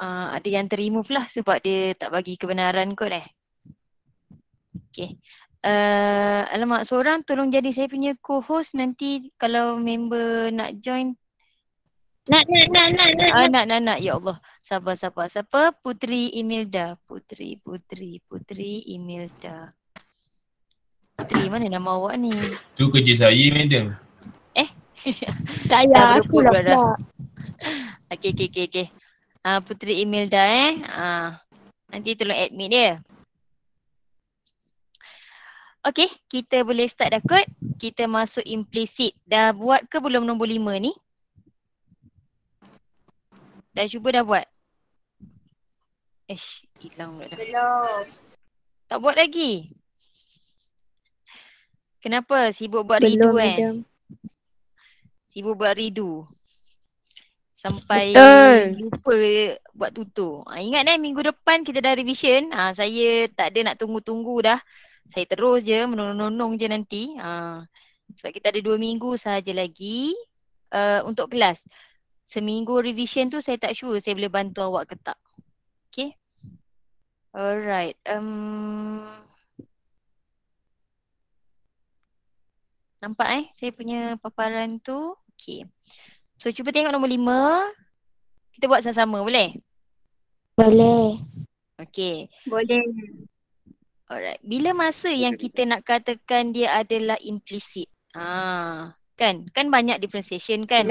Ada yang ter-remove lah sebab dia tak bagi kebenaran kot Okay. Alamak, seorang tolong jadi saya punya co-host nanti kalau member nak join. Nak. Nak. Ya Allah. Sabar. Siapa? Putri Imelda. Putri Imelda. Putri, mana nama awak ni? Tu kerja saya, madam. Tak Dah payah, aku berebut lah pula dah. pula. Okay. Putri Imelda nanti tolong admit dia. Okay, kita boleh start dah kot. Kita masuk implicit. Dah buat ke belum nombor 5 ni? Dah cuba dah buat? Hilang pula dah. Belum. Tak buat lagi? Kenapa? Sibuk buat Belum, redo madam. Sibuk buat redo. Sampai Betul. lupa buat tutur. Ingat minggu depan kita dah revision. Saya tak ada nak tunggu-tunggu dah. Saya terus je menonong-nonong je nanti. Sebab kita ada 2 minggu sahaja lagi untuk kelas. Seminggu revision tu saya tak sure saya boleh bantu awak ke tak. Okay. Alright. Nampak saya punya paparan tu. Okay. So cuba tengok nombor 5. Kita buat sama-sama boleh? Boleh. Okay. Boleh. Alright. Bila masa yang kita nak katakan dia adalah implicit? Kan banyak differentiation kan?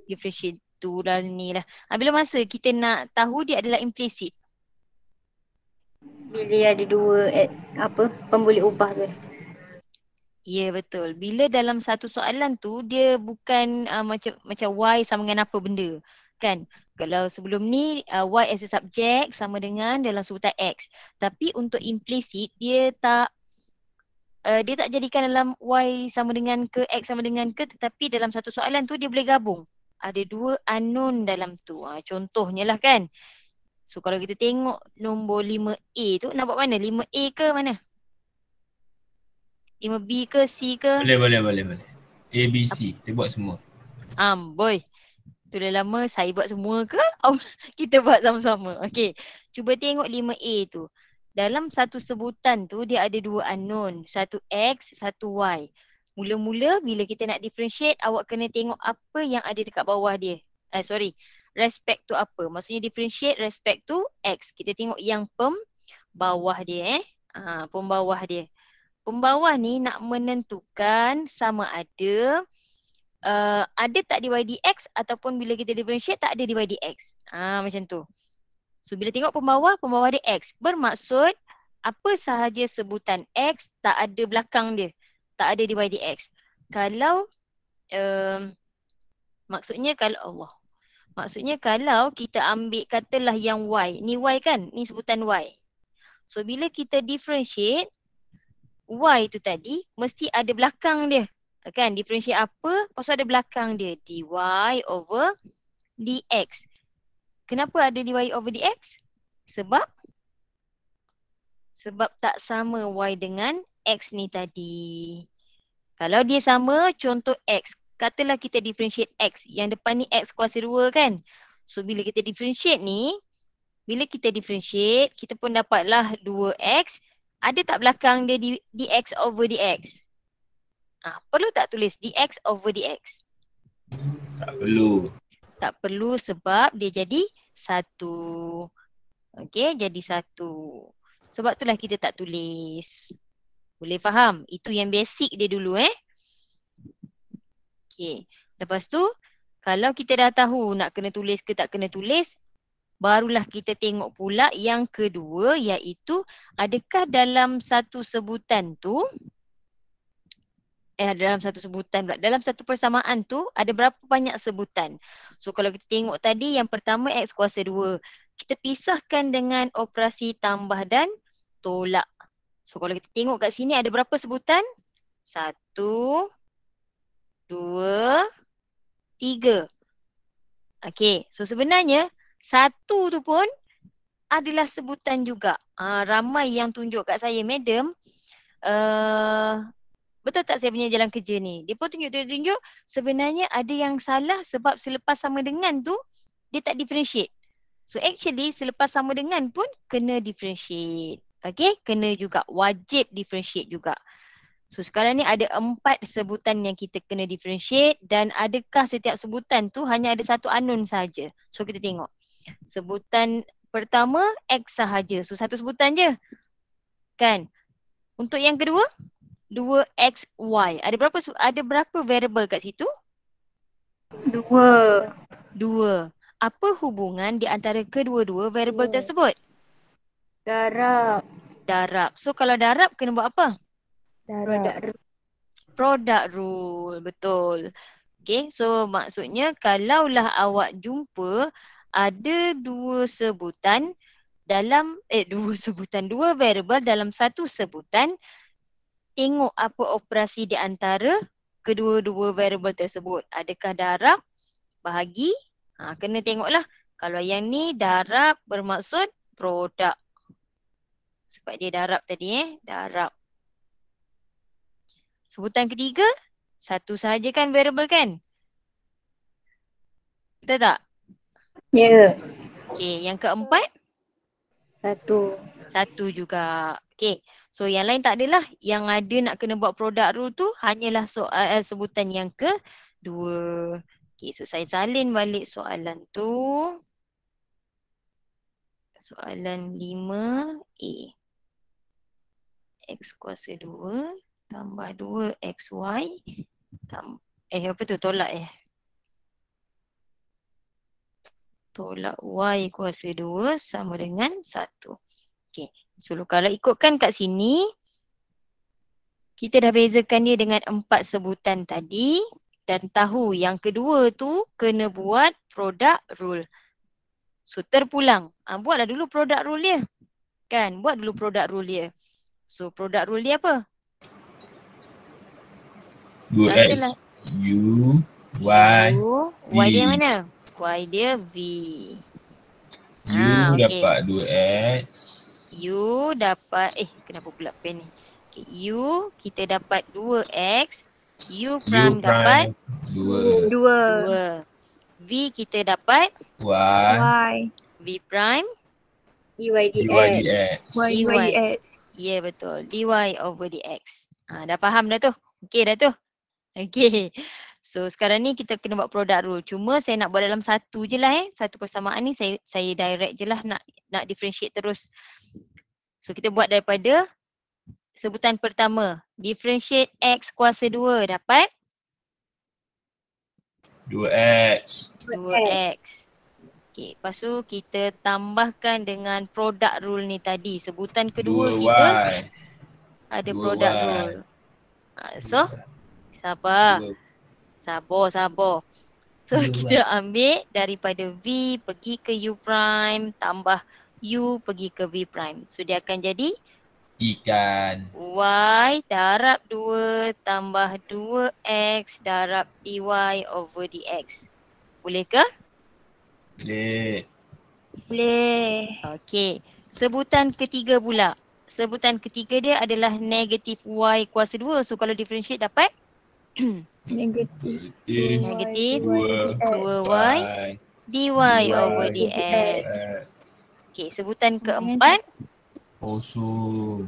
Differentiate tu lah ni lah. Bila masa kita nak tahu dia adalah implicit? Bila ada dua pemboleh ubah tu. Ya betul. Bila dalam satu soalan tu dia bukan macam Y sama dengan apa benda. Kan? Kalau sebelum ni Y as a subject sama dengan dalam sebutan X. Tapi untuk implicit dia tak jadikan dalam Y sama dengan ke, X sama dengan ke, tetapi dalam satu soalan tu dia boleh gabung. Ada 2 unknown dalam tu. Contohnya lah kan. So kalau kita tengok nombor 5A tu nak buat mana? 5A ke mana? 5B ke C ke? Boleh. A, B, C. Kita buat semua. Boy. Tu dah lama saya buat semua ke? Kita buat sama-sama. Okay. Cuba tengok 5A tu. Dalam satu sebutan tu dia ada 2 unknown. Satu X, satu Y. Mula-mula bila kita nak differentiate, awak kena tengok apa yang ada dekat bawah dia. Respect to apa? Maksudnya differentiate respect to X. Kita tengok yang bawah dia pembawah dia. Pembawah ni nak menentukan sama ada tak dy dx ataupun bila kita differentiate tak ada dy dx. Macam tu. So bila tengok pembawah dia X. Bermaksud apa sahaja sebutan X tak ada belakang dia. Tak ada dy dx. Kalau maksudnya kalau kita ambil katalah yang Y. Ni Y kan? Ni sebutan Y. So bila kita differentiate Y tu tadi mesti ada belakang dia. Kan differentiate apa? Pasal ada belakang dia. Dy over dx. Kenapa ada dy over dx? Sebab tak sama Y dengan X ni tadi. Kalau dia sama, contoh X. Katalah kita differentiate X. Yang depan ni X kuasa 2 kan? So bila kita differentiate ni, kita pun dapatlah 2X. Ada tak belakang dia dx over dx? Perlu tak tulis dx over dx? Tak perlu. Tak perlu sebab dia jadi 1. Okey, jadi 1. Sebab itulah kita tak tulis. Boleh faham? Itu yang basic dia dulu Okey. Lepas tu, kalau kita dah tahu nak kena tulis ke tak kena tulis, barulah kita tengok pula yang kedua iaitu adakah dalam satu sebutan tu dalam satu persamaan tu ada berapa banyak sebutan. So kalau kita tengok tadi yang pertama X kuasa 2. Kita pisahkan dengan operasi tambah dan tolak. So kalau kita tengok kat sini ada berapa sebutan? 1, 2, 3. Okay, so sebenarnya 1 tu pun adalah sebutan juga. Ramai yang tunjuk kat saya, madam, betul tak saya punya jalan kerja ni? Dia pun tunjuk sebenarnya ada yang salah sebab selepas sama dengan tu dia tak differentiate. So actually selepas sama dengan pun kena differentiate. Okay, kena juga, wajib differentiate juga. So sekarang ni ada 4 sebutan yang kita kena differentiate dan adakah setiap sebutan tu hanya ada satu unknown saja. So kita tengok. Sebutan pertama X sahaja. So satu sebutan je. Kan? Untuk yang kedua 2X, Y. Ada berapa variable kat situ? 2. 2. Apa hubungan di antara kedua-dua variable tersebut? Darab. Darab. So kalau darab kena buat apa? Darab. Product rule. Betul. Okay, so maksudnya kalaulah awak jumpa ada dua sebutan dalam, dua variable dalam satu sebutan, tengok apa operasi di antara kedua-dua variable tersebut. Adakah darab, bahagi? Kena tengoklah. Kalau yang ni darab bermaksud produk. Sebab dia darab tadi darab. Sebutan ketiga, satu sahaja kan variable kan? Betul tak? Ya. Okay, yang keempat? 1. Satu juga. Okay, so yang lain tak adalah. Yang ada nak kena buat product rule tu hanyalah soal sebutan yang kedua. Okay, so saya salin balik soalan tu. Soalan 5A. X kuasa 2 tambah 2XY apa tu tolak tolak Y kuasa 2 sama dengan 1. Okay, so kalau ikutkan kat sini, kita dah bezakan dia dengan 4 sebutan tadi dan tahu yang kedua tu kena buat product rule. So terpulang, buatlah dulu product rule dia. Kan, buat dulu product rule dia. So product rule dia apa? 2X U Y Y dia mana? Y dia V. U Okay. dapat 2X. U dapat, kenapa pula pen ni? Okay, U kita dapat 2X. U prime dapat 2 2. V kita dapat Y V prime DY/dx. dy. Ya betul. dy over dx. Dah faham dah tu? Okey dah tu? Okey. So sekarang ni kita kena buat product rule. Cuma saya nak buat dalam satu je lah Satu persamaan ni saya direct je lah nak differentiate terus. So kita buat daripada sebutan pertama. Differentiate X kuasa 2 dapat 2X. 2X. Okay, lepas tu kita tambahkan dengan product rule ni tadi. Sebutan kedua 2Y. kita ada 2Y. product rule. So, sabar. So, kita ambil daripada V pergi ke U prime tambah U pergi ke V prime. So, dia akan jadi Ikan. Y darab 2 tambah 2X darab dy over dx. Boleh ke? Boleh. Okey. Sebutan ketiga pula. Sebutan ketiga dia adalah negatif Y kuasa 2. So kalau differentiate dapat? Negatif. Negatif 2Y dy over dx. Okey, sebutan keempat? Kosong.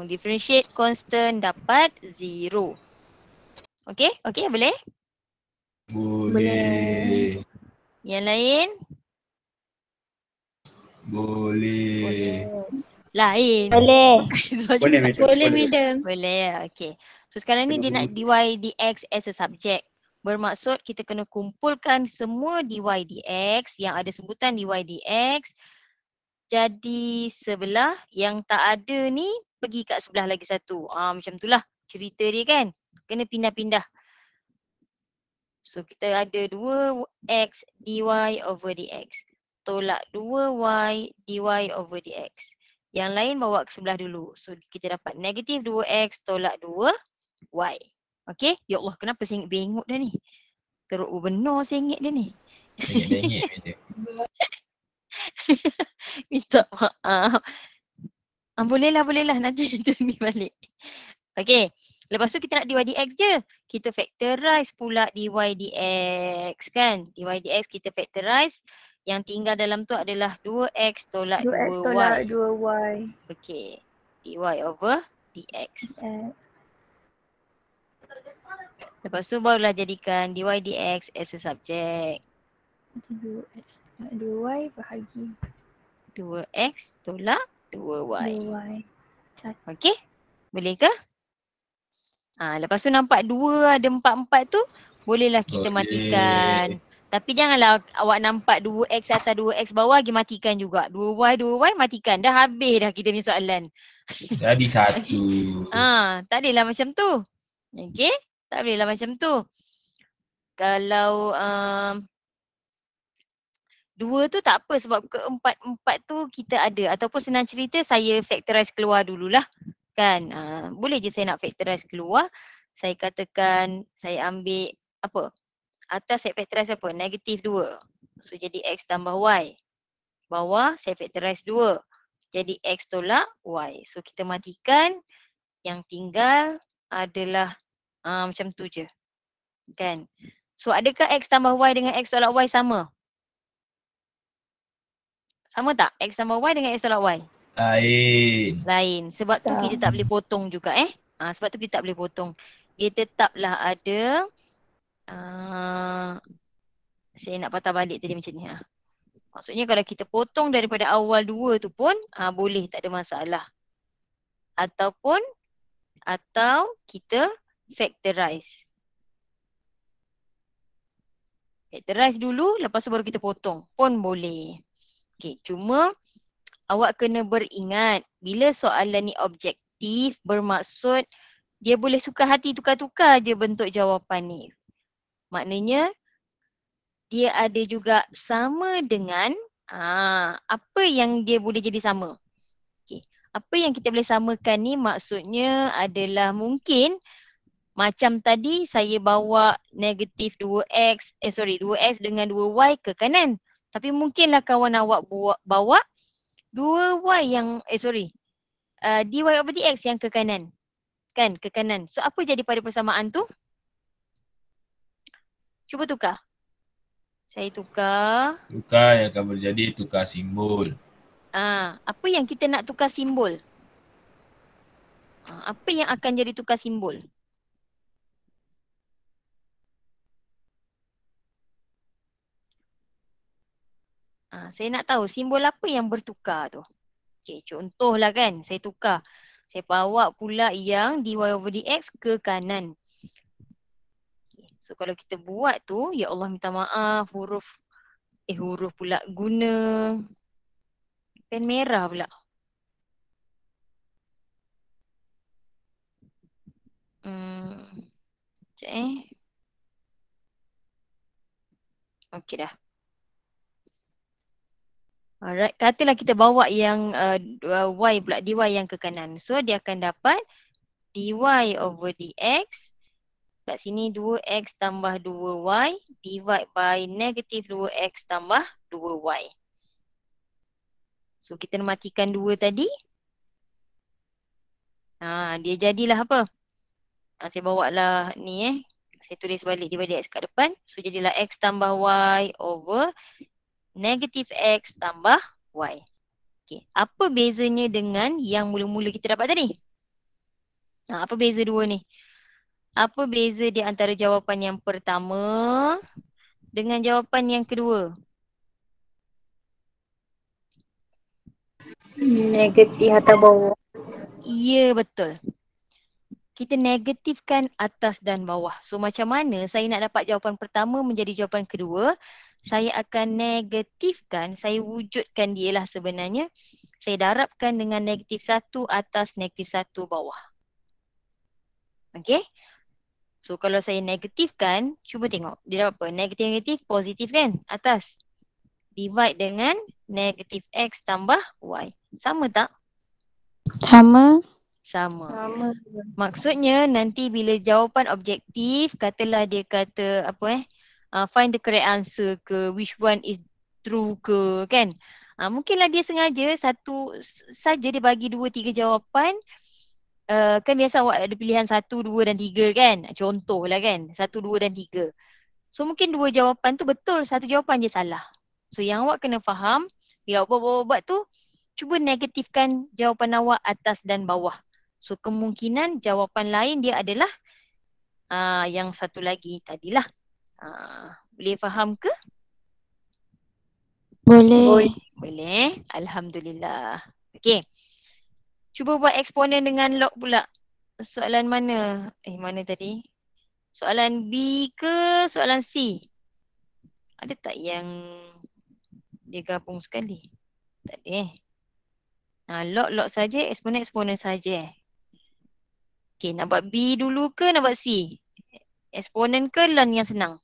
Differentiate constant dapat 0. Okey? Okey, boleh? Boleh. Yang lain? Boleh. Lain. Boleh. Boleh, madam. Boleh, okey. So sekarang ni dia nak dy dx as a subject. Bermaksud kita kena kumpulkan semua dy dx yang ada sebutan dy dx jadi sebelah, yang tak ada ni pergi kat sebelah lagi satu. Macam itulah cerita dia kan. Kena pindah-pindah. So kita ada 2x dy over dx. Tolak 2y dy over dx. Yang lain bawa ke sebelah dulu. So kita dapat negatif 2x tolak 2y. Okey? Ya Allah, kenapa saya ingat bengok dah ni? Teruk benar saya ingat dia ni. Bengik. Minta maaf. Bolehlah. Nanti kita ni balik. Okey. Lepas tu kita nak dy dx je. Kita factorize pula dy dx kan. Dy dx kita factorize. Yang tinggal dalam tu adalah 2x tolak 2x 2y. tolak 2y. Okey. dy over dx. Lepas tu barulah jadikan dy dx as a subject. 2x tolak 2y bahagi 2x tolak 2y. 2y. Okey? Boleh ke? Lepas tu nampak 2 ada 4 tu, bolehlah kita Boleh. matikan. Tapi janganlah awak nampak 2x atas 2x bawah pergi matikan juga. 2y matikan. Dah habis dah kita punya soalan. Jadi satu. Tak bolehlah macam tu. Okey? Tak bolehlah macam tu. Kalau 2 tu tak apa sebab keempat-empat tu kita ada. Ataupun senang cerita saya factorize keluar dululah. Kan? Boleh je saya nak factorize keluar. Saya katakan saya ambil apa? Atas saya factorize apa? Negatif 2. So jadi x tambah y. Bawah saya factorize 2. Jadi x tolak y. So kita matikan. Yang tinggal adalah macam tu je. Kan? So adakah x tambah y dengan x tolak y sama? Sama tak? X tambah y dengan x tolak y? Lain. Sebab tu kita tak boleh potong juga sebab tu kita tak boleh potong. Dia tetaplah ada saya nak patah balik tadi macam ni. Maksudnya kalau kita potong daripada awal 2 tu pun boleh, tak ada masalah. Atau kita factorize. Factorize dulu lepas tu baru kita potong pun boleh. Okay, cuma awak kena beringat bila soalan ni objektif bermaksud dia boleh suka hati tukar-tukar je bentuk jawapan ni. Maknanya dia ada juga sama dengan apa yang dia boleh jadi sama. Okay. Apa yang kita boleh samakan ni maksudnya adalah mungkin macam tadi saya bawa negatif 2x dengan 2y ke kanan. Tapi mungkinlah kawan awak bawa 2y yang dy over dx yang ke kanan. Kan, ke kanan. So apa jadi pada persamaan tu? Cuba tukar. Saya tukar. Tukar yang akan berjadi tukar simbol. Apa yang kita nak tukar simbol? Apa yang akan jadi tukar simbol? Saya nak tahu simbol apa yang bertukar tu. Okay, contohlah kan saya tukar. Saya bawa pula yang dy over dx ke kanan. Okay, so kalau kita buat tu, ya Allah minta maaf huruf pula guna pen merah pula. Sekejap Okey dah. Alright, katalah kita bawa yang y pula, dy yang ke kanan. So dia akan dapat dy over dx. Kat sini 2x tambah 2y divide by negatif 2x tambah 2y. So kita matikan 2 tadi. Dia jadilah apa? Saya bawa lah ni Saya tulis balik dy dx kat depan. So jadilah x tambah y over negatif x tambah y. Okay. Apa bezanya dengan yang mula-mula kita dapat tadi? Apa beza dua ni? Apa beza di antara jawapan yang pertama dengan jawapan yang kedua? Negatif atau bawah. Ya, betul. Kita negatifkan atas dan bawah. So macam mana saya nak dapat jawapan pertama menjadi jawapan kedua? Saya akan negatifkan, saya wujudkan dia lah sebenarnya. Saya darabkan dengan negatif 1 atas negatif 1 bawah. Okay? So kalau saya negatifkan, cuba tengok. Dia dapat apa? Negatif-negatif, positif kan? Atas. Divide dengan negatif x tambah y. Sama tak? Sama. Maksudnya nanti bila jawapan objektif, katalah dia kata find the correct answer ke, which one is true ke, kan? Mungkinlah dia sengaja satu saja dia bagi 2-3 jawapan. Kan biasa awak ada pilihan 1, 2 dan 3 kan? Contohlah kan, 1, 2 dan 3. So mungkin 2 jawapan tu betul, 1 jawapan je salah. So yang awak kena faham, bila awak buat tu, cuba negatifkan jawapan awak atas dan bawah. So kemungkinan jawapan lain dia adalah yang satu lagi tadilah. Boleh faham ke? Boleh. Boleh. Alhamdulillah. Okey. Cuba buat eksponen dengan log pula. Soalan mana? Mana tadi? Soalan B ke soalan C? Ada tak yang dia gabung sekali? Tak ada log saja, eksponen saja. Okey, nak buat B dulu ke nak buat C? Eksponen ke learn yang senang?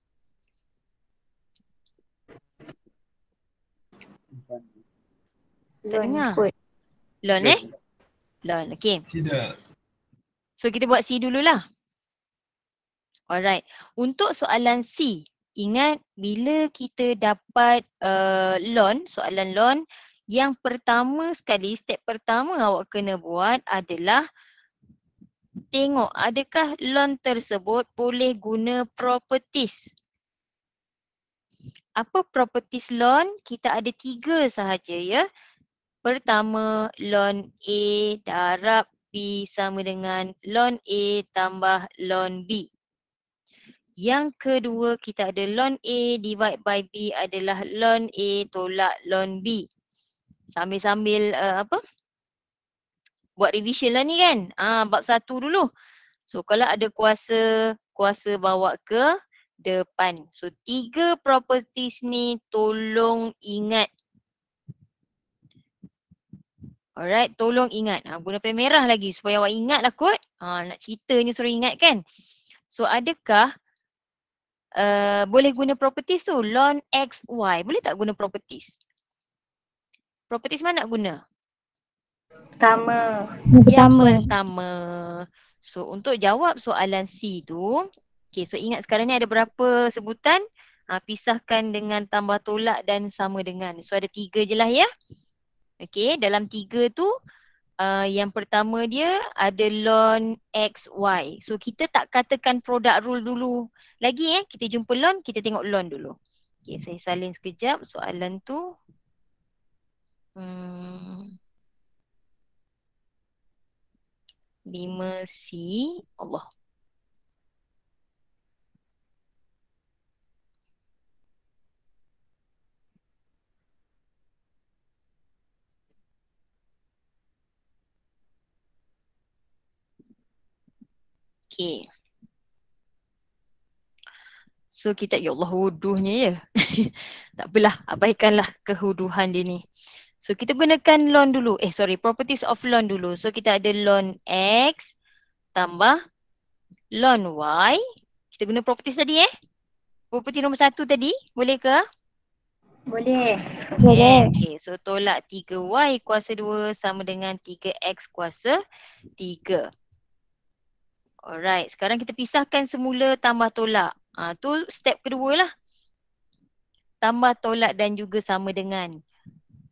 Tak dengar. Learn Learn, okey. Tidak. So kita buat C dululah. Alright. Untuk soalan C, ingat bila kita dapat soalan LON, yang pertama sekali, step pertama awak kena buat adalah tengok adakah LON tersebut boleh guna properties. Apa properties LON? Kita ada 3 sahaja ya. Pertama, ln A darab B sama dengan ln A tambah ln B. Yang kedua, kita ada ln A divide by B adalah ln A tolak ln B. Sambil-sambil buat revision lah ni kan. Bab 1 dulu. So kalau ada kuasa bawa ke depan. So 3 properties ni tolong ingat. Alright, tolong ingat. Guna pen merah lagi supaya awak ingat lah kot. Nak ceritanya suruh ingat kan. So adakah boleh guna properties tu? Ln X, Y. Boleh tak guna properties? Properties mana nak guna? Pertama. Yang pertama. So untuk jawab soalan C tu. Okay, so ingat sekarang ni ada berapa sebutan? Pisahkan dengan tambah tolak dan sama dengan. So ada 3 je lah ya. Okay, dalam 3 tu. Yang pertama dia ada ln X, Y. So kita tak katakan product rule dulu. Lagi kita jumpa ln, kita tengok ln dulu. Okay, saya salin sekejap soalan tu. 5C. Allah. Okay. So kita, ya Allah huduhnya ya. Tak apalah, abaikanlah kehuduhan dia ni. So kita gunakan ln dulu. Properties of ln dulu. So kita ada ln X tambah ln Y. Kita guna properties tadi Property nombor 1 tadi. Boleh ke? Boleh. Okay. So tolak 3Y kuasa 2 sama dengan 3X kuasa 3. Alright. Sekarang kita pisahkan semula tambah tolak. Tu step kedua lah. Tambah tolak dan juga sama dengan.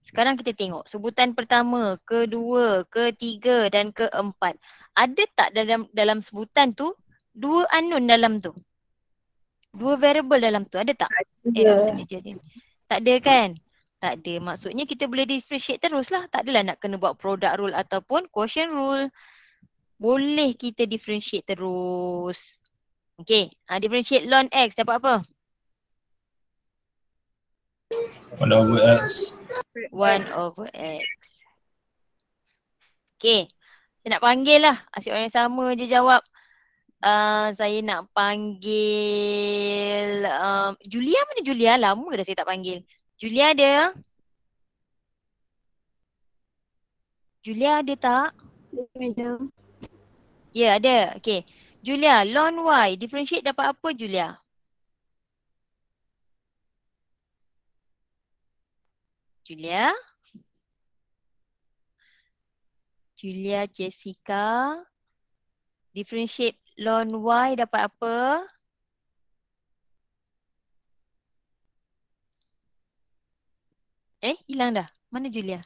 Sekarang kita tengok sebutan pertama, kedua, ketiga dan keempat. Ada tak dalam sebutan tu 2 unknown dalam tu? 2 variable dalam tu, ada tak? Tak ada kan? Tak ada. Maksudnya kita boleh differentiate terus lah. Tak adalah nak kena buat product rule ataupun quotient rule. Boleh kita differentiate terus. Okay. Differentiate ln X dapat apa? 1/X. 1/X. Okay. Saya nak panggil lah. Asyik orang yang sama je jawab. Saya nak panggil Julia. Mana Julia? Lama dah saya tak panggil. Julia ada? Julia ada tak? Ya, ada. Okay. Julia, ln Y. Differentiate dapat apa Julia? Julia? Julia Jessica. Differentiate ln Y dapat apa? Hilang dah. Mana Julia?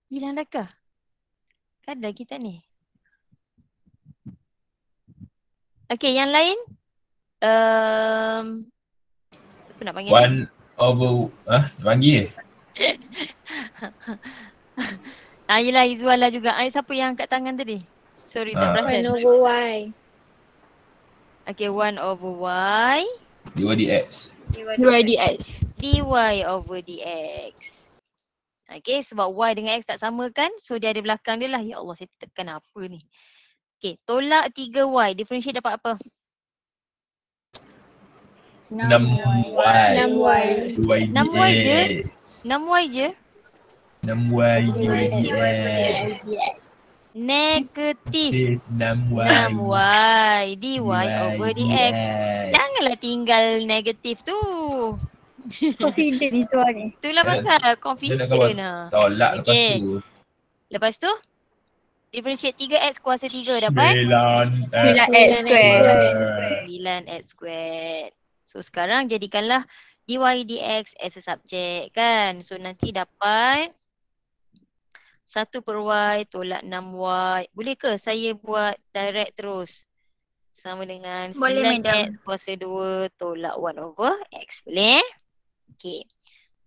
Hilang dah kah? Kan ada kita ni. Okay, yang lain? Siapa nak panggil ni? 1/, panggil. Yelah Izzuan lah juga. Siapa yang angkat tangan tadi? Sorry tak perasan. 1/y. Okay, 1/y. Dua dx. dx. dy over dx. Okay, sebab y dengan x tak sama kan? So dia ada belakang dia lah. Ya Allah, saya tekan apa ni? Okay, tolak 3y. Differentiate dapat apa? 6y. 6y. 6y je? dx. 6y je? 6y dx. Negatif 6y. 6y dy over dx. Janganlah tinggal negatif tu. Confident ni soal ni. Itulah Dia nak- pasal Dia nak confident kawan lah. tolak lepas Okay. tu. Lepas tu differentiate 3x kuasa 3 dapat 9x square. 9x squared. So sekarang jadikanlah dy dx as a subject kan. So nanti dapat 1/y tolak 6y. Boleh ke saya buat direct terus? Sama dengan Boleh, 9x kuasa 2 tolak 1/x. Boleh? Okay.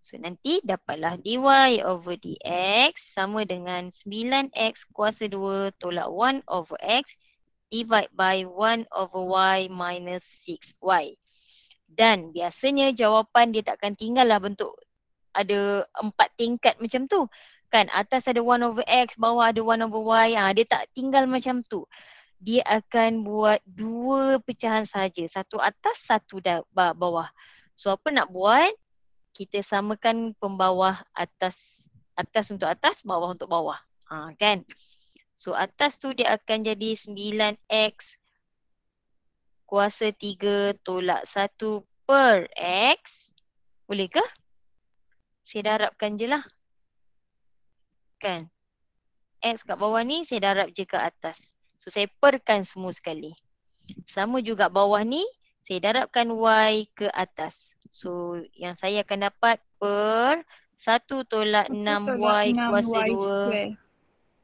So nanti dapatlah dy over dx sama dengan 9x kuasa 2 tolak 1/x divide by 1/y minus 6y. Dan biasanya jawapan dia takkan tinggal lah bentuk ada 4 tingkat macam tu. Kan atas ada 1/x, bawah ada 1/y. Dia tak tinggal macam tu. Dia akan buat 2 pecahan saja. Satu atas, satu bawah. So apa nak buat? Kita samakan pembawah atas. Atas untuk atas, bawah untuk bawah. Kan? So atas tu dia akan jadi 9x kuasa 3 tolak 1 per x. Boleh ke? Saya darabkan je lah. Kan? X kat bawah ni saya darab je ke atas. So saya perkan semua sekali. Sama juga bawah ni saya darabkan y ke atas. So yang saya akan dapat per 1 tolak 6y kuasa 2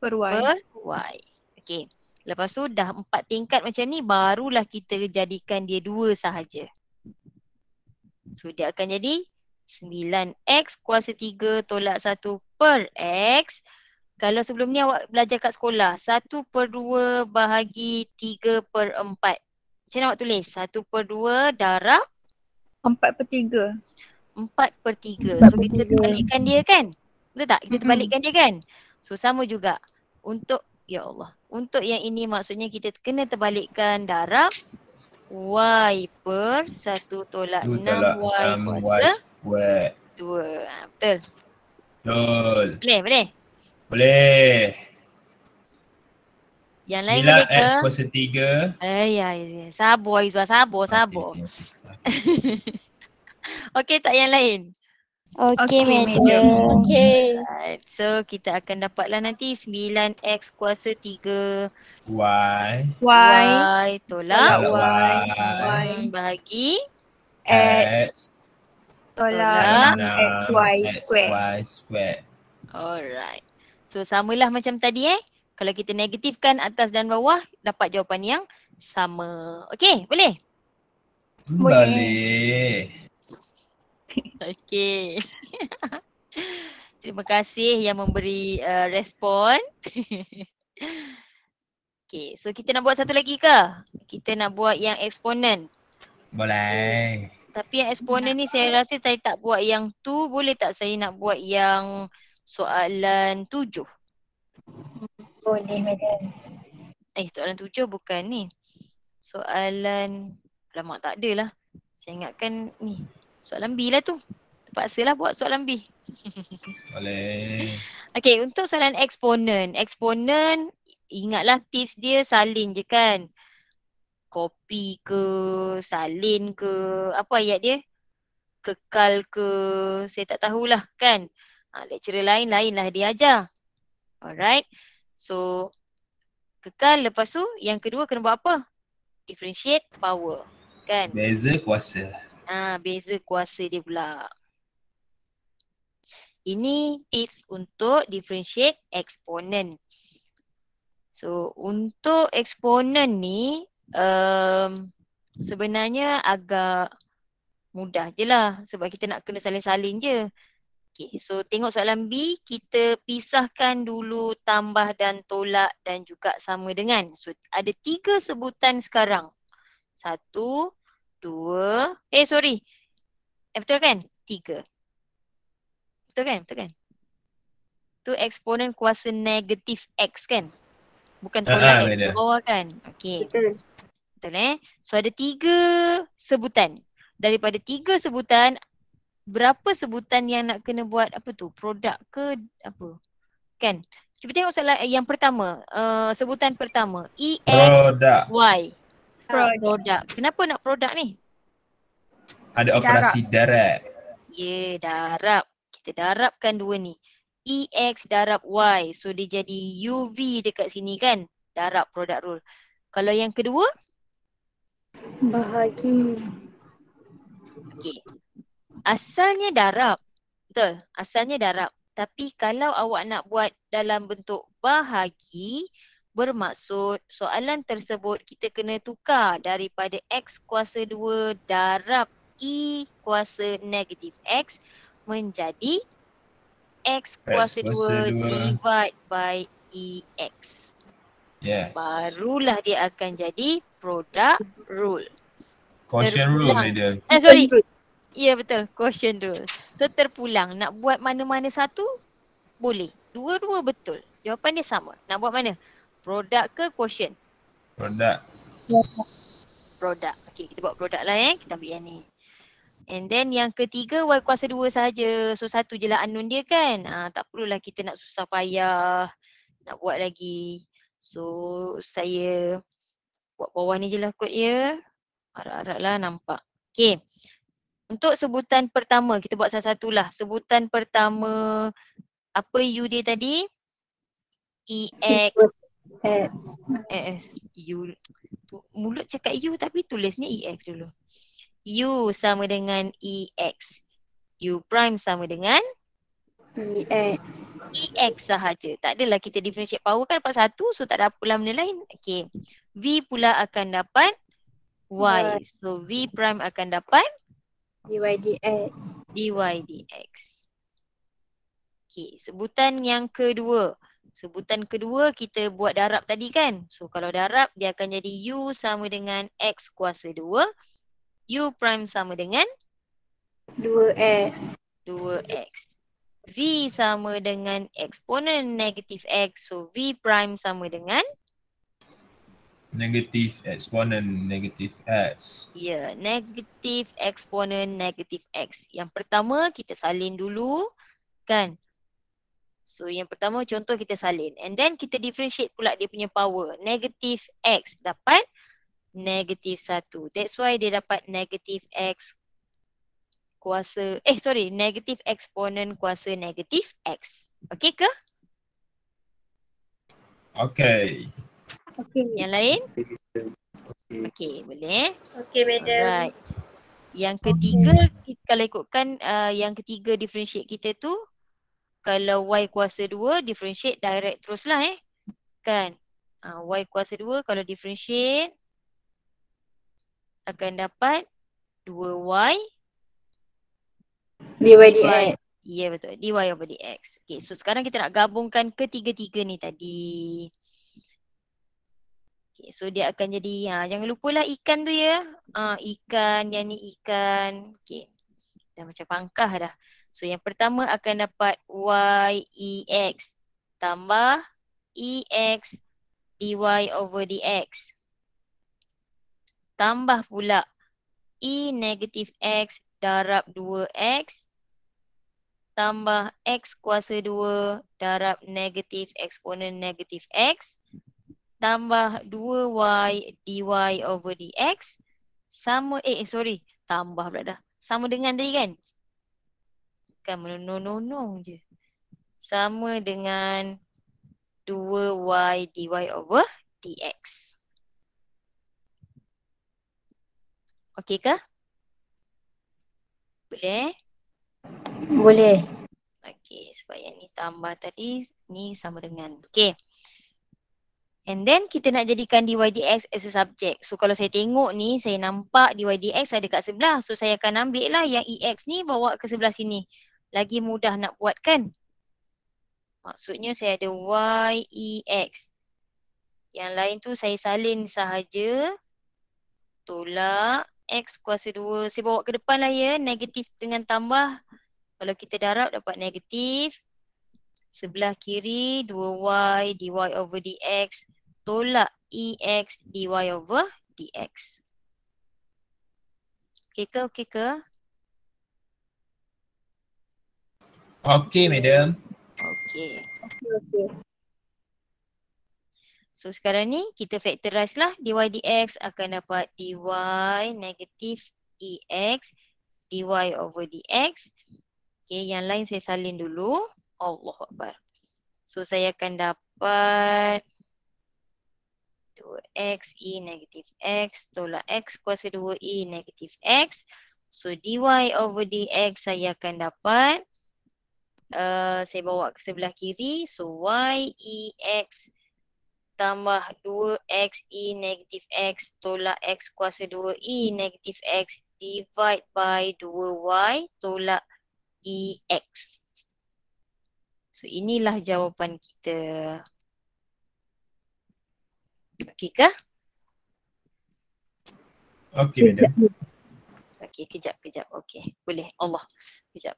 per y. per y. Okey. Lepas tu dah 4 tingkat macam ni barulah kita jadikan dia 2 sahaja. So dia akan jadi 9x kuasa 3 tolak 1 per x. Kalau sebelum ni awak belajar kat sekolah, 1/2 bahagi 3/4. Macam mana awak tulis? 1/2 darab 4/3. 4/3. So kita terbalikkan dia kan? Betul tak? Kita terbalikkan dia kan? So sama juga. Untuk, ya Allah. Untuk yang ini maksudnya kita kena terbalikkan darab y per 1 tolak 6y kuasa square. 2. Betul? Betul. Boleh? Boleh. Yang lain boleh ke? 9x kuasa 3. Ya. Sabar Izzuan, sabar. Okey tak yang lain? Okey, madam. Okey. Right. So kita akan dapatlah nanti 9x kuasa 3 Y tolak y bahagi X tolak 6xy square. Alright. So samalah macam tadi Kalau kita negatifkan atas dan bawah dapat jawapan yang sama. Okey, boleh? Boleh. Okey. Terima kasih yang memberi respon. Okey, so kita nak buat satu lagi ke? Kita nak buat yang eksponen. Boleh. Tapi yang eksponen ni saya rasa saya tak buat yang tu. Boleh tak saya nak buat yang soalan 7? Boleh, madam. Soalan 7 bukan ni. Soalan, alamak tak ada lah. Saya ingatkan ni. Soalan B lah tu. Terpaksalah buat soalan B. Boleh. Okey, untuk soalan eksponen. Eksponen, ingatlah tips dia salin je kan. Kopi ke, salin ke, apa ayat dia? Kekal ke, saya tak tahulah kan. Lecturer lain lah dia ajar. Alright. So, kekal lepas tu yang kedua kena buat apa? Differentiate power. Kan? Beza kuasa. Beza kuasa dia pula. Ini tips untuk differentiate eksponen. So, untuk eksponen ni, sebenarnya agak mudah je lah sebab kita nak kena salin-salin je. Okay, so tengok soalan B, kita pisahkan dulu tambah dan tolak dan juga sama dengan. So ada 3 sebutan sekarang. 1, 2, betul kan? 3. Betul kan? Betul kan? Tu eksponen kuasa negatif X kan? Bukan tolak X ke Beda. bawah kan? Okay. Betul. Betul So ada 3 sebutan. Daripada 3 sebutan, berapa sebutan yang nak kena buat apa tu? Produk ke apa? Kan? Cuba tengok soalan yang pertama. Sebutan pertama. EX, Produk. Y. Produk. Kenapa nak produk ni? Ada operasi darat. Ya, darab. Kita darabkan dua ni. EX darab Y. So dia jadi UV dekat sini kan? Darab product rule. Kalau yang kedua? Bahagi. Okay. Asalnya darab. Betul. Asalnya darab. Tapi kalau awak nak buat dalam bentuk bahagi, bermaksud soalan tersebut kita kena tukar daripada X kuasa 2 darab E kuasa negatif X menjadi X kuasa 2 divide by EX. Yes. Barulah dia akan jadi product rule. Quotient rule dia. Ya betul, quotient rule. So terpulang, nak buat mana-mana satu boleh. Dua-dua betul. Jawapan dia sama. Nak buat mana? Produk ke quotient? Produk. Produk. Okay, kita buat produk lah Kita ambil yang ni. And then yang ketiga Y kuasa 2 saja. So satu je lah unknown dia kan. Tak perlulah kita nak susah payah nak buat lagi. So saya buat bawah ni je lah kod dia. Harap-harap lah nampak. Okay. Untuk sebutan pertama, kita buat satu-satu lah. Sebutan pertama, apa U dia tadi? EX. U. Mulut cakap U tapi tulisnya EX dulu. U sama dengan EX. U prime sama dengan? EX. EX sahaja. Tak adalah kita differentiate power kan dapat satu. So tak ada pula benda lain. Okay. V pula akan dapat Y. So V prime akan dapat? DY dx. Okay, sebutan yang kedua. Sebutan kedua kita buat darab tadi kan. So kalau darab dia akan jadi U sama dengan X kuasa 2. U prime sama dengan? 2X. V sama dengan eksponen negatif X. So V prime sama dengan? Negatif eksponen negatif X. Ya, negatif eksponen negatif X. Yang pertama kita salin dulu kan. So yang pertama contoh kita salin. And then kita differentiate pula dia punya power. Negatif X dapat negatif 1. That's why dia dapat negatif X kuasa, negatif eksponen kuasa negatif X. Okay ke? Okay. Yang lain? Okay, boleh. Okay, madam. Alright. Yang ketiga, kalau ikutkan yang ketiga differentiate kita tu, kalau Y kuasa 2, differentiate direct teruslah Kan? Y kuasa 2 kalau differentiate akan dapat 2Y DY. Ya betul, dy over dx. Okay, so sekarang kita nak gabungkan ketiga-tiga ni tadi. Okay, so dia akan jadi, jangan lupalah ikan tu ya. Ikan, yang ni ikan. Okay, dah macam pangkah dah. So yang pertama akan dapat YEX tambah EX dy over dx. Tambah pula E negatif X darab 2X tambah X kuasa 2 darab negatif eksponen negatif X tambah 2Y dy over dx sama, tambah pula dah. Sama dengan tadi kan? Kan menonong-nonong je. Sama dengan 2Y dy over dx. Okey ke? Boleh? Boleh. Okey, sebab yang ni tambah tadi, ni sama dengan. Okey. And then kita nak jadikan dy dx as a subject. So kalau saya tengok ni, saya nampak dy dx ada kat sebelah. So saya akan ambil lah yang ex ni bawa ke sebelah sini. Lagi mudah nak buat kan? Maksudnya saya ada y ex. Yang lain tu saya salin sahaja. Tolak x kuasa 2. Saya bawa ke depan lah ya. Negatif dengan tambah. Kalau kita darab dapat negatif. Sebelah kiri 2y dy over dx. Tolak ex dy over dx. Okey ke? Okey ke? Okay, madam. Okey. Okey. So sekarang ni kita factorize lah. Dy dx akan dapat dy negatif ex dy over dx. Okey, yang lain saya salin dulu. Allahuakbar. So saya akan dapat 2x e negatif x tolak x kuasa 2e negatif x. So dy over dx saya akan dapat saya bawa ke sebelah kiri. So y e x tambah 2x e negatif x tolak x kuasa 2e negatif x divide by 2y tolak ex. So inilah jawapan kita. Okey ke? Okay, madam. Okey, kejap. Okey, boleh. Allah. Kejap.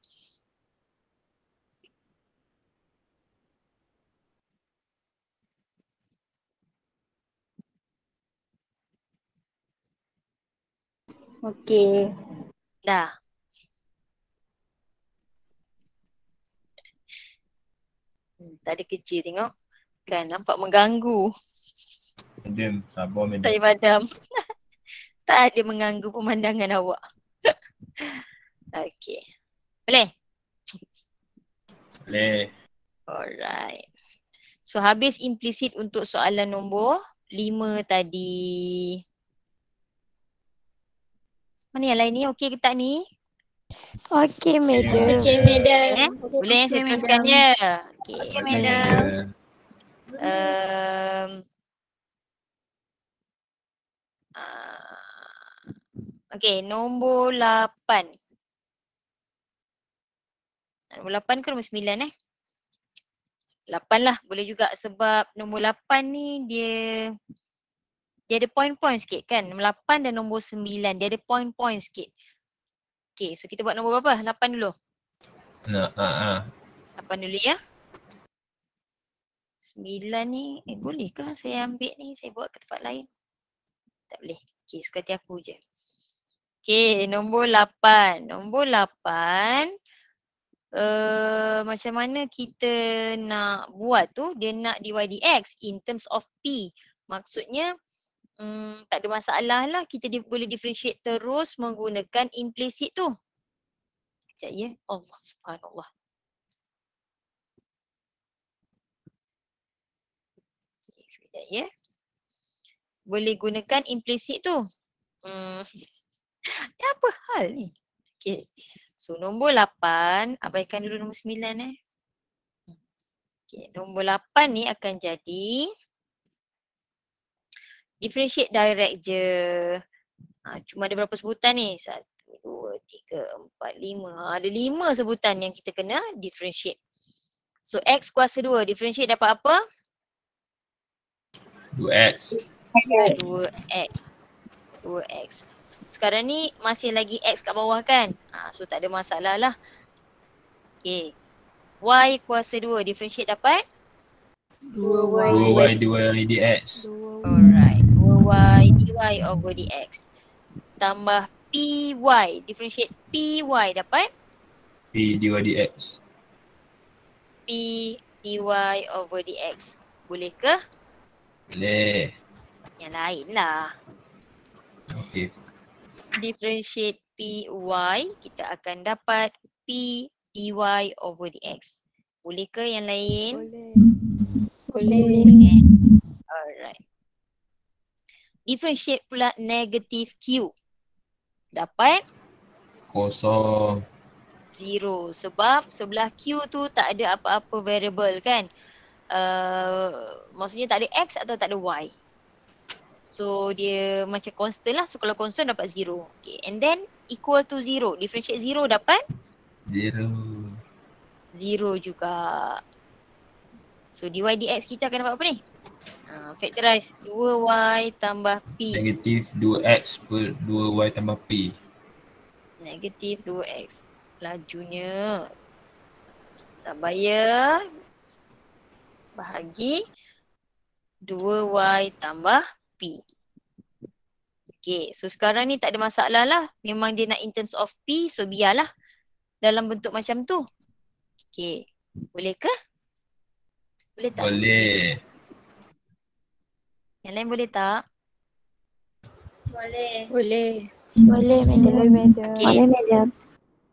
Okey. Dah. Tadi kecil tengok. Kan nampak mengganggu. Madam, sabar madam. Saya padam. Tak ada mengganggu pemandangan awak. Okey. Boleh? Boleh. Alright. So habis implisit untuk soalan nombor 5 tadi. Mana yang lain ni? Okey ke tak ni? Okey, madam. Okey, Eh? Boleh saya teruskan ya? Okey. Okey, Okay, madam. Okey, nombor 8. Nombor 8 ke nombor 9 eh? 8 lah boleh juga sebab nombor 8 ni dia ada point-point sikit kan. Nombor 8 dan nombor 9 dia ada point-point sikit. Okey, so kita buat nombor berapa? 8 dulu. Nak, 8 dulu ya. 9 ni, boleh ke saya ambil ni, saya buat ke tempat lain? Tak boleh. Okey, suka hati aku je. Okey, nombor 8. Nombor 8, macam mana kita nak buat tu, dia nak dy dx in terms of p. Maksudnya, tak ada masalah lah, kita boleh differentiate terus menggunakan implicit tu. Sekejap ya, Allah subhanallah. Okay, sekejap ya. Boleh gunakan implicit tu. Ni apa hal ni? Okay. So nombor 8, abaikan dulu nombor 9 eh. Okay, nombor 8 ni akan jadi differentiate direct je. Cuma ada berapa sebutan ni? 1, 2, 3, 4, 5. Ada 5 sebutan yang kita kena differentiate. So x kuasa 2, differentiate dapat apa? 2x. 2x. 2x. Sekarang ni masih lagi x kat bawah kan? So tak ada masalah lah. Okay. Y kuasa 2, differentiate dapat? 2y dx. Alright. 2y dy over dx. Tambah py, differentiate py dapat? P dy dx. P dy over dx. Boleh ke? Boleh. Yang lain lah. Okay. Differentiate py, kita akan dapat p dy over dx. Boleh ke yang lain? Boleh. Alright. Differentiate pula negative q. Dapat? Kosong. 0. Sebab sebelah q tu tak ada apa-apa variable kan. maksudnya tak ada X atau tak ada Y. So dia macam constant lah. So kalau constant dapat 0. Okay. And then equal to 0. Differentiate 0 dapat 0. 0 juga. So dy dx kita akan dapat apa ni? Factorize 2y tambah p. Negatif 2x per 2y tambah p. Negatif 2x. Lajunya. Sabar ya. Bahagi 2y tambah p. Okay, so sekarang ni tak ada masalah lah. Memang dia nak in terms of p, so biarlah dalam bentuk macam tu. Okay, boleh ke? Boleh tak? Boleh. Yang lain boleh tak? Boleh. Boleh. Boleh, madam. Okay. Boleh, madam.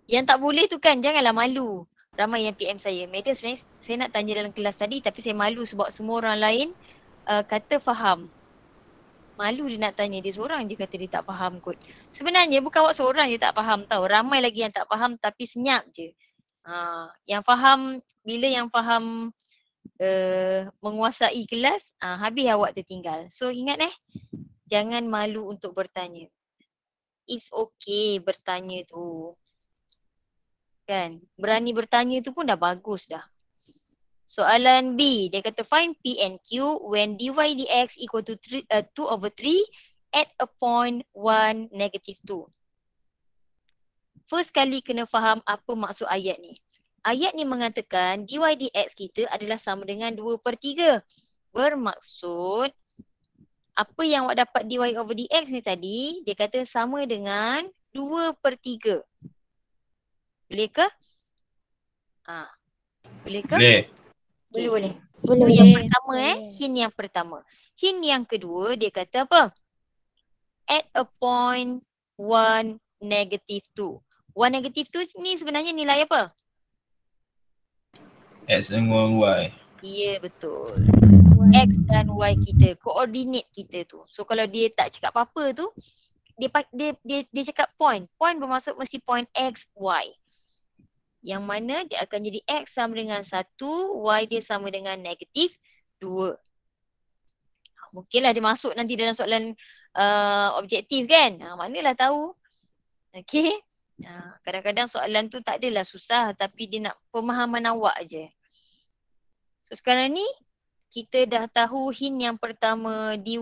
Yang tak boleh tu kan janganlah malu. Ramai yang PM saya. Madam sebenarnya saya nak tanya dalam kelas tadi tapi saya malu sebab semua orang lain kata faham. Malu dia nak tanya, dia seorang je kata dia tak faham kot. Sebenarnya bukan awak seorang je tak faham tau. Ramai lagi yang tak faham tapi senyap je. Yang faham, bila yang faham menguasai kelas, habis awak tertinggal. So ingat jangan malu untuk bertanya. It's okay bertanya tu. Kan? Berani bertanya tu pun dah bagus dah. Soalan B, dia kata find P and Q when dy dx equal to 2/3 at a point 1, -2. First kali kena faham apa maksud ayat ni. Ayat ni mengatakan dy dx kita adalah sama dengan 2/3. Bermaksud, apa yang awak dapat dy over dx ni tadi, dia kata sama dengan 2/3. Boleh ke? Boleh ke? Boleh. Boleh. Boleh. Itu yang pertama hint yang pertama. Hint yang kedua dia kata apa? At a point 1, -2. 1, -2 ni sebenarnya nilai apa? X dengan y. Ya, betul. X dan Y kita, koordinat kita tu. So kalau dia tak cakap apa-apa tu, dia cakap point. Point bermaksud mesti point X, Y. Yang mana dia akan jadi X sama dengan 1, Y dia sama dengan -2. Mungkinlah dia masuk nanti dalam soalan objektif kan. Manalah tahu. Okay. Kadang-kadang soalan tu tak adalah susah tapi dia nak pemahaman awak je. So sekarang ni kita dah tahu hint yang pertama, dy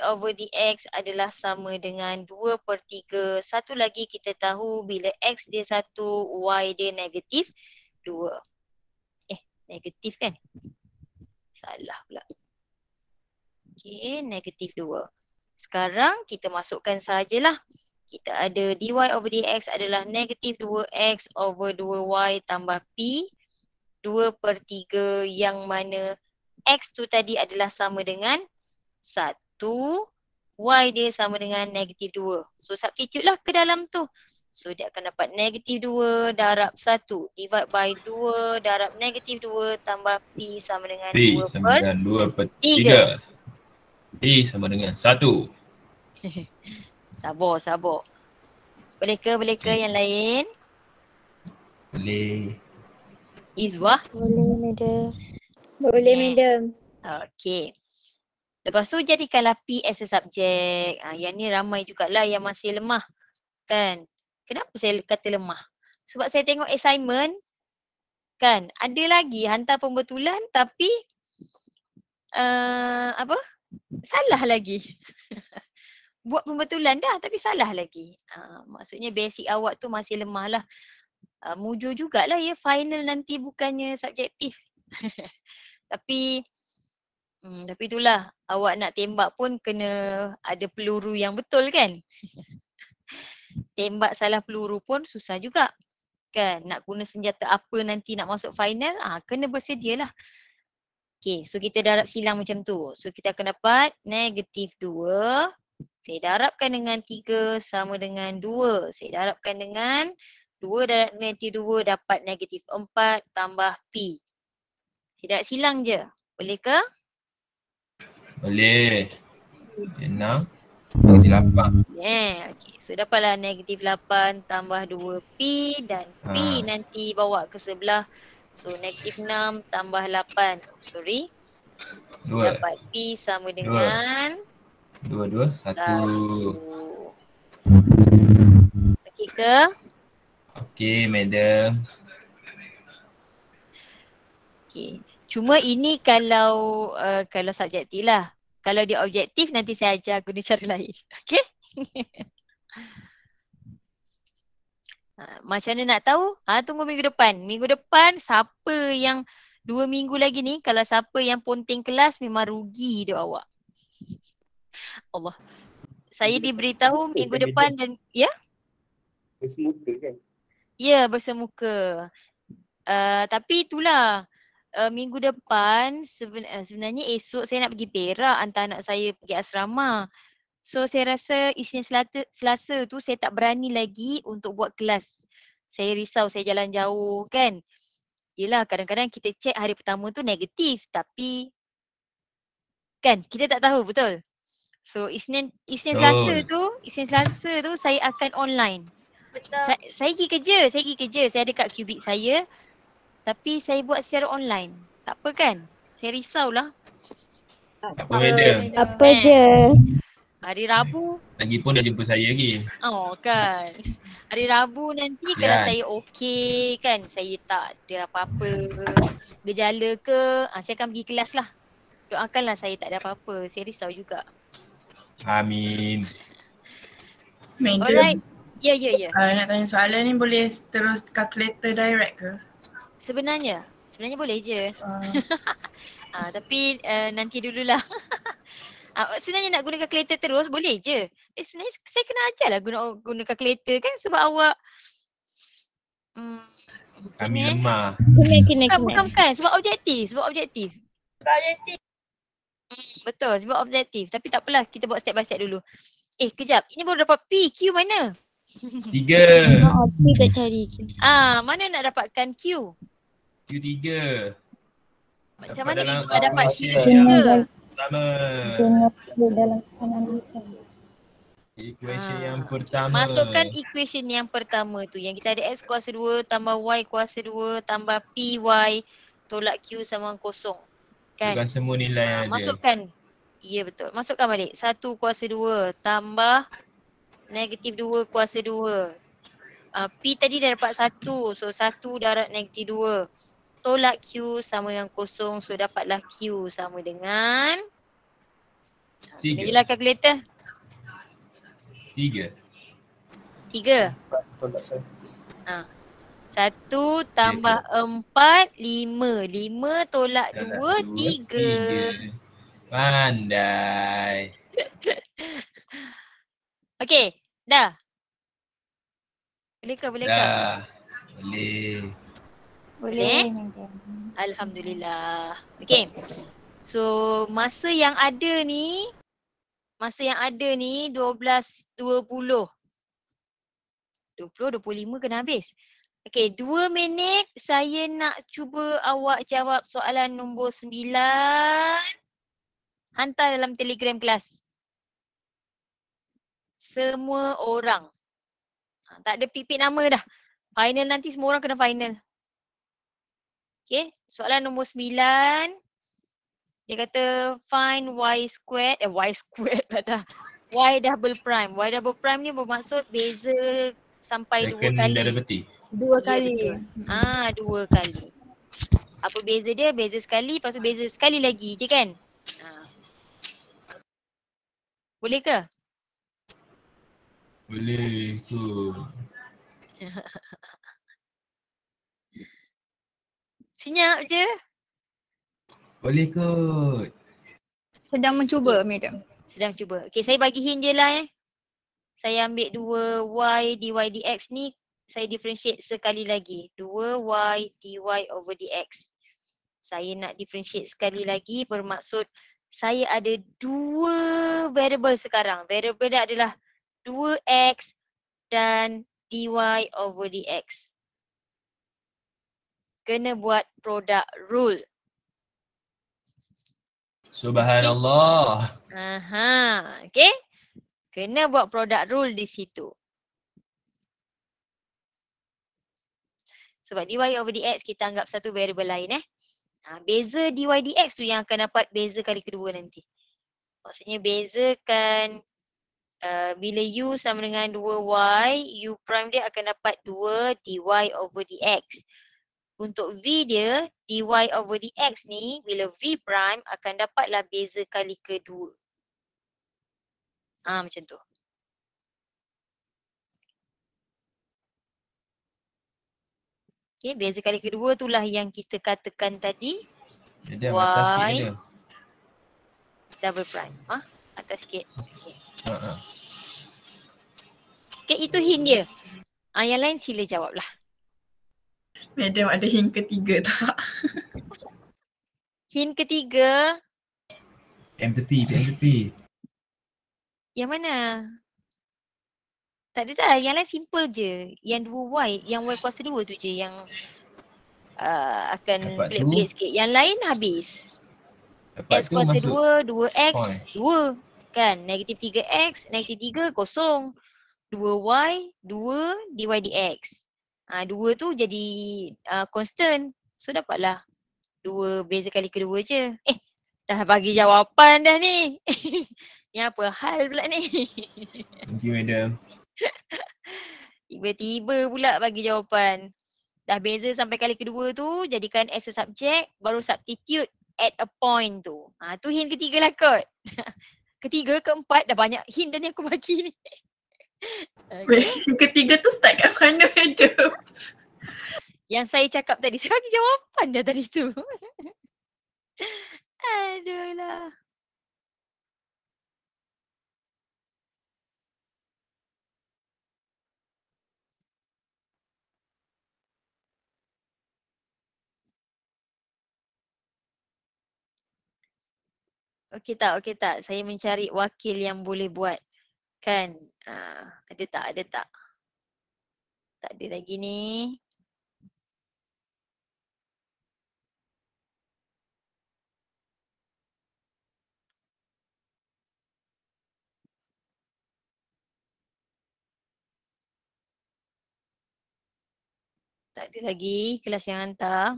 over dx adalah sama dengan 2/3. Satu lagi kita tahu bila x dia 1, y dia -2. Negatif kan? Salah pula. Okay, -2. Sekarang kita masukkan sajalah. Kita ada dy over dx adalah -2x over 2y tambah p 2/3 yang mana x tu tadi adalah sama dengan 1, y dia sama dengan -2. So substitute lah ke dalam tu. So dia akan dapat -2 darab 1 divide by 2 darab -2 tambah p sama dengan P 2/3. sama dengan 2/3. P sama dengan 1. Sabar. Boleh ke yang lain? Boleh. Izwah? Boleh, madam. Boleh, madam. Okay. Lepas tu jadikanlah P as a subject. Yang ni ramai jugalah yang masih lemah. Kan? Kenapa saya kata lemah? Sebab saya tengok assignment. Kan? Ada lagi hantar pembetulan tapi salah lagi. Buat pembetulan dah tapi salah lagi. Maksudnya basic awak tu masih lemah lah. Mujur jugalah ya final nanti bukannya subjektif. Tapi itulah, awak nak tembak pun kena ada peluru yang betul kan. Tembak salah peluru pun susah juga. Kan, nak guna senjata apa nanti nak masuk final, kena bersedialah. Okay, so kita darab silang macam tu. So kita akan dapat -2. Saya darabkan dengan 3 sama dengan 2. Saya darabkan dengan 2 darab -2 dapat -4 tambah P. Saya darab silang je. Boleh ke? Boleh. 6 bagi 8. Okay. So dapatlah -8 tambah 2P dan P nanti bawa ke sebelah So negatif 6 tambah 8. Sorry. 2. Dapat P sama dengan 2, 1. 1. Okey ke? Okey, madam. Okey. Cuma ini kalau subjektif lah. Kalau dia objektif nanti saya ajar guna cara lain. Okey? Macam mana nak tahu? Tunggu minggu depan. Minggu depan siapa yang 2 minggu lagi ni, kalau siapa yang ponting kelas memang rugi dia awak. Allah. Saya diberitahu minggu depan dan ya? Bersemuka kan? Ya, bersemuka. Tapi itulah minggu depan sebenarnya esok saya nak pergi Perak hantar anak saya pergi asrama. So saya rasa Isnin Selasa tu saya tak berani lagi untuk buat kelas. Saya risau saya jalan jauh kan. Yelah kadang-kadang kita cek hari pertama tu negatif tapi kan kita tak tahu betul. So Isnin Selasa tu saya akan online. Betul. Saya pergi kerja. Saya ada kat kubik saya. Tapi saya buat secara online. Tak apa kan? Saya risaulah. Tak apa, madam. Apa je? Hari Rabu. Lagipun dah jumpa saya lagi. Oh kan. Hari Rabu nanti kalau saya okey kan. Saya tak ada apa-apa gejala ke. Saya akan pergi kelas lah. Doakanlah saya tak ada apa-apa. Saya risau juga. Amin. Madam, Alright. Ya. nak tanya soalan ni boleh terus calculator direct ke? Sebenarnya boleh je. Tapi nanti dululah. Sebenarnya nak guna kalkulator terus boleh je. Sebenarnya saya kena ajarlah guna kalkulator kan sebab awak Kami lemah. Bukan. Sebab objektif. Betul, sebab objektif. Tapi tak apalah, kita buat step by step dulu. Kejap. Ini baru dapat P. Q mana? 3. P tak cari. Mana nak dapatkan Q? Q3. Macam Dapat mana dalam esok dapat equation Q3? yang pertama. Dalam analisa. Equation yang pertama. Masukkan equation yang pertama tu. Yang kita ada X kuasa 2 tambah Y kuasa 2 tambah PY tolak Q sama 0. Kan? Masukkan semua nilai yang ada. Masukkan. Ya betul. Masukkan balik. 1 kuasa 2 tambah negatif 2 kuasa 2. P tadi dah dapat 1. So 1 darab negatif 2. Tolak Q sama dengan 0. So dapatlah Q sama dengan 3. Guna je lah kalkulator. 3. 3. 1 tambah 4, 5. 5 tolak 2, 3. Pandai. Okey, dah. Boleh ke? Dah. Boleh. Boleh? Alhamdulillah. Okey. So masa yang ada ni 12:20. 20, 25 kena habis. Okey, 2 minit saya nak cuba awak jawab soalan nombor 9. Hantar dalam Telegram kelas. Semua orang. Tak ada pipit nama dah. Final nanti semua orang kena final. Okey, soalan nombor 9. Dia kata find y squared, y squared dah. Y double prime. Y double prime ni bermaksud beza sampai 2 kali. Derivative. 2 kali. Ya, 2 kali. Apa beza dia? Beza sekali, lepas tu beza sekali lagi je kan? Boleh ke? Boleh kot. Senyap je. Boleh kot. Sedang mencuba, madam. Sedang cuba. Okay, saya bagi hint je lah Saya ambil 2y dy dx ni, saya differentiate sekali lagi. 2y dy over dx. Saya nak differentiate sekali lagi bermaksud saya ada 2 variable sekarang. Variable dia adalah 2x dan dy over dx. Kena buat product rule. Subhanallah. Okay. Kena buat product rule di situ. Sebab dy over dx kita anggap satu variable lain beza dy dx tu yang akan dapat beza kali kedua nanti. Maksudnya bezakan bila u sama dengan 2y, u prime dia akan dapat 2 dy over dx. Untuk v dia, dy over dx ni bila v prime akan dapatlah beza kali kedua. Macam tu. Okay, beza kali kedua itulah yang kita katakan tadi. Jadi atas sikit Y ada. double prime. Atas sikit. Okay. Ha. Okay, itu hint dia. Yang lain sila jawablah. Madam ada hint ketiga tak? Hint ketiga, PM tepi. yang mana? Tak ada dah, yang lain simple je. Yang 2y, yang y kuasa 2 tu je yang akan Dapat pelik-pelik sikit. Yang lain habis. Dapat X tu kuasa masuk 2, 2x, point. 2 kan. Negatif 3x, negatif 3, kosong. 2y, 2 dy dx. 2 tu jadi constant. So dapatlah 2 beza kali kedua je. Dah bagi jawapan dah ni. Ni apa hal pula ni? Thank you madam. Tiba-tiba pula bagi jawapan. Dah beza sampai kali kedua tu, jadikan as a subject, baru substitute at a point tu. Tu hint ketiga lah kot. Ketiga, keempat, dah banyak hint dah ni aku bagi ni. Okay. Hint ketiga tu start kat mana madam? Yang saya cakap tadi, saya bagi jawapan dah tadi tu. Aduh lah. Okey tak. Saya mencari wakil yang boleh buat. Kan? Ada tak? Tak ada lagi ni. Tak ada lagi kelas yang hantar.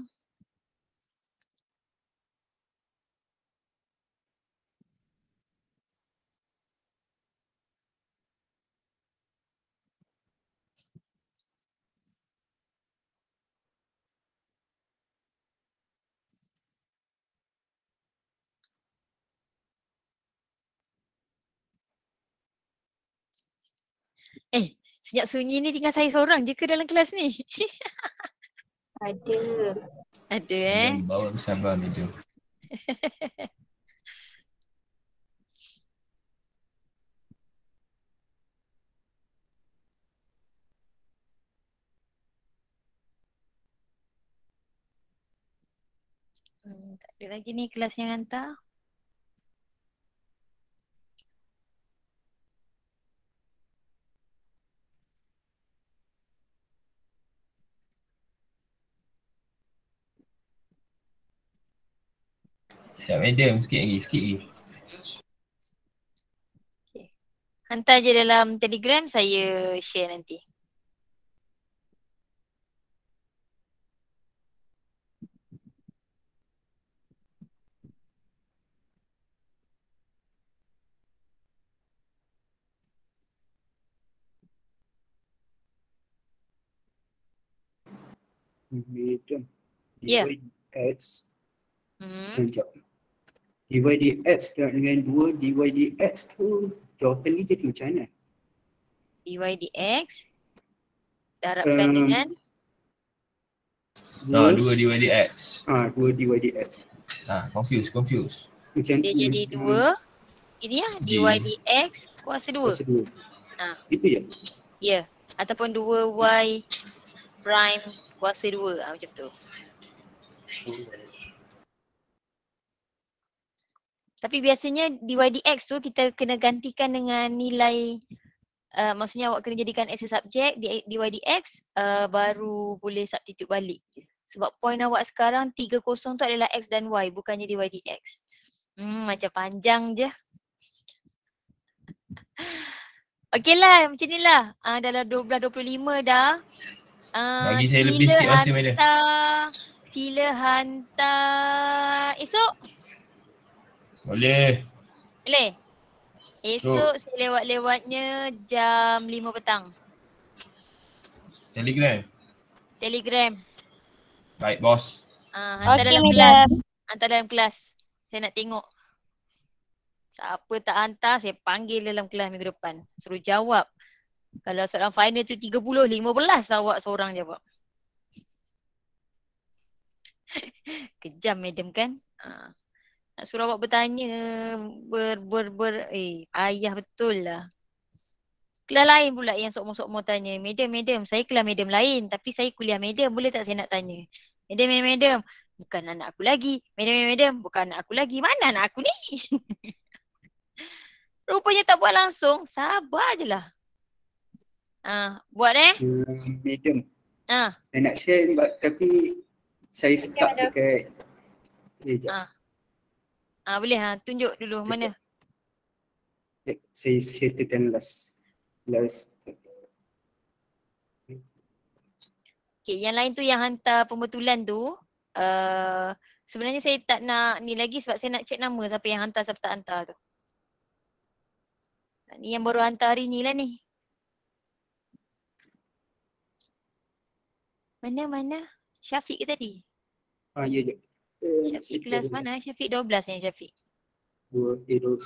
Sejak sunyi ni tinggal saya seorang je ke dalam kelas ni? Ada. Ada Jangan bawa bersabar madam. Tak ada lagi ni kelas yang hantar. Sekejap madam, sikit lagi. Okay. Hantar je dalam Telegram, saya share nanti. Madam. Ya. dx. Hmm. Sekejap. dy dx dengan 2 dy dx tu jawapan ni jadi macam mana? dy dx darabkan dengan 2 dy dx. 2 dy dx. Confuse. Macam dia tu. jadi 2. Ini dy dx kuasa 2. Kuasa 2. Itu je? Ya. Ataupun 2y prime kuasa 2. Macam tu. Tapi biasanya dy dx tu kita kena gantikan dengan nilai, maksudnya awak kena jadikan as a subject dy dx, baru boleh substitute balik. Sebab point awak sekarang 30 tu adalah x dan y, bukannya dy dx. Macam panjang je. Okey lah, macam ni lah. Dalam 12.25 dah. Bagi saya lebih sikit masa, madam. Sila hantar esok. Boleh. Boleh? Esok saya lewat-lewatnya jam 5 petang. Telegram. Telegram. Baik, bos. Hantar Okey, dalam madam. kelas. Hantar dalam kelas. Saya nak tengok. Siapa tak hantar, saya panggil dalam kelas minggu depan. Suruh jawab. Kalau soalan final tu 30, 15 awak seorang jawab. Kejam madam kan? Nak suruh awak bertanya, ayah betul lah. Kelas lain pula yang sokmo-sokmo tanya, madam, saya kelas madam lain tapi saya kuliah madam, boleh tak saya nak tanya? Madam, bukan anak aku lagi. Madam, bukan anak aku lagi. Mana anak aku ni? Rupanya tak buat langsung, sabar je lah. Buat Madam, Ah. saya nak share tapi saya stuck dekat sekejap. Boleh tunjuk dulu mana. Saya settlekan last. Okay, yang lain tu yang hantar pembetulan tu, sebenarnya saya tak nak ni lagi sebab saya nak cek nama siapa yang hantar, siapa tak hantar tu. Ni yang baru hantar hari ni lah ni. Mana? Syafiq ke tadi? Ya je. Syafiq kelas mana? Syafiq 12 yang Syafiq. 12.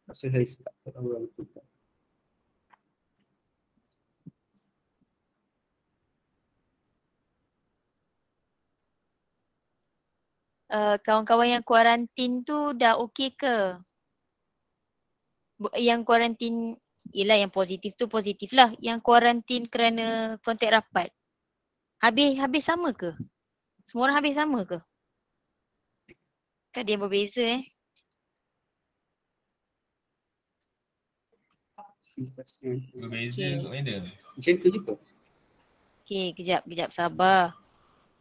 Masa saya start orang tu. Kawan-kawan yang kuarantin tu dah okey ke? Yang kuarantin, yelah yang positif tu positif lah. Yang kuarantin kerana kontak rapat. Habis sama ke? Semua orang habis sama ke? Kan dia berbeza Berbeza kot, madam. Macam tu juga. Okay, kejap sabar.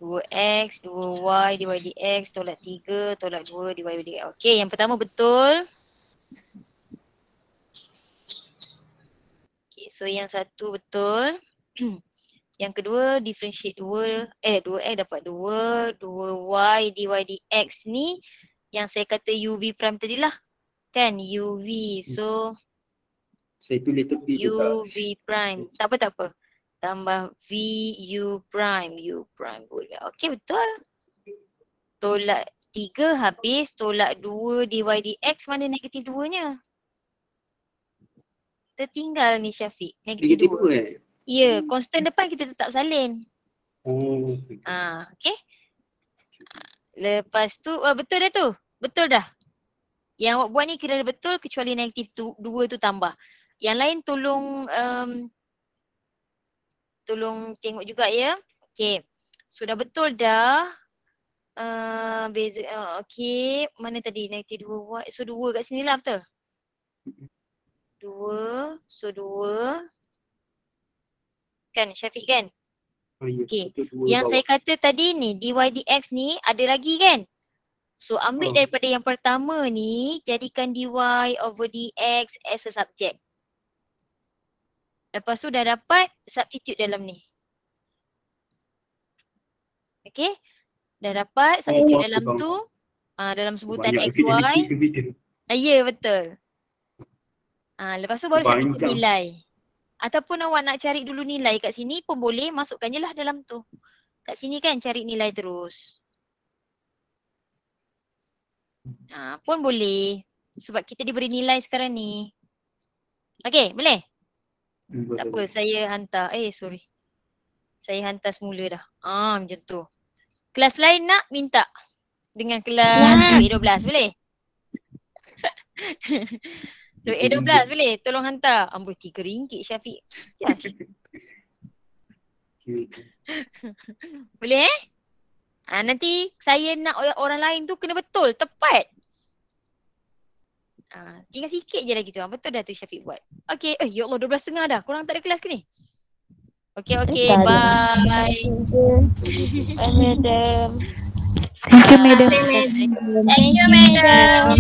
2x, 2y, dx, tolak 3, tolak 2, dy dx. Okay, yang pertama betul. Okay, so yang satu betul. Yang kedua, differentiate 2x dapat 2, 2y, dy dx ni yang saya kata UV prime tadi lah. Kan, UV. So, saya tulis tepi tu tak. UV prime. Tak apa. Tambah V U prime. Boleh. Okey, betul. Tolak 3 habis. Tolak 2 dy dx. Mana negatif 2-nya? Tertinggal ni Syafiq. Negatif 2. Ya, constant depan kita tetap salin. Okey. Lepas tu, betul dah tu. Betul dah. Yang awak buat ni kira betul kecuali negatif 2 tu tambah. Yang lain tolong tengok juga ya. Okey. Sudah betul dah. Beza okey, mana tadi negatif 2y. So 2 kat sini lah betul. 2, so 2. Kan Syafiq kan? Okey. Yang saya kata tadi ni dy dx ni ada lagi kan? So ambil daripada yang pertama ni, jadikan dy over dx as a subject. Lepas tu dah dapat substitute dalam ni. Okay. Dah dapat substitute dalam tu. Dalam sebutan XY. Ya, betul. Lepas tu baru substitute nilai. Ataupun awak nak cari dulu nilai kat sini pun boleh. Masukkan je lah dalam tu. Kat sini kan cari nilai terus. Pun boleh. Sebab kita diberi nilai sekarang ni. Okay, boleh? Tak apa, saya hantar. Sorry. Saya hantar semula dah. Macam tu. Kelas lain nak minta dengan kelas 2A12 boleh? 2A12 boleh? Tolong hantar. Amboi RM3 Syafiq. Boleh nanti saya nak orang lain tu kena betul, tepat. Tinggal sikit je lagi tu. Betul dah tu Syafiq buat. Okay, ya Allah 12.30 dah. Korang tak ada kelas ke ni? Okay, bye. Bye, madam. Thank you, madam. Thank you, madam.